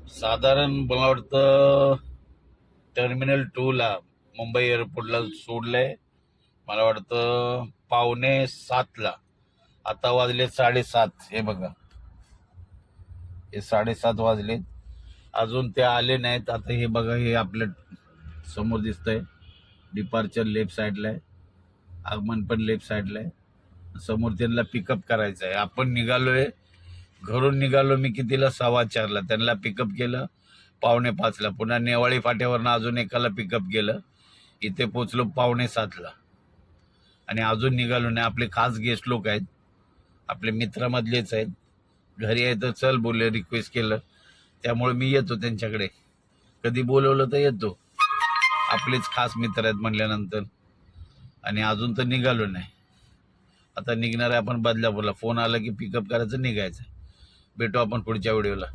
साधारण मला वाटतं टर्मिनल 2 ला मुंबई एअरपोर्टला सोडलंय. मला वाटतं 6:45 आता वाजले 7:30. हे बघा, हे 7:30 वाजलेत, अजून ते आले नाहीत. आता हे बघा, हे आपल्या समोर दिसतंय. डिपार्चर लेफ्ट साईडला आहे, आगमन पण लेफ्ट साईडला आहे. समोर त्यांना पिकअप करायचं आहे. आपण निघालोय, घरून निघालो मी कितीला, 4:15ला. त्यांना पिकअप केलं 5:45ला. पुन्हा नेवाळी फाट्यावरनं अजून एकाला पिकअप केलं. इथे पोचलो 6:45ला आणि अजून निघालो नाही. आपले खास गेस्ट लोक आहेत, आपले मित्रामधलेच आहेत. घरी आहे तर चल बोलले, रिक्वेस्ट केलं, त्यामुळे मी येतो त्यांच्याकडे. कधी बोलवलं तर येतो, आपलेच खास मित्र आहेत म्हणल्यानंतर. आणि अजून तर निघालो नाही. आता निघणार आहे आपण बदलापूरला. फोन आला की पिकअप करायचं, निघायचं. भेटू आपण पुढच्या व्हिडिओला.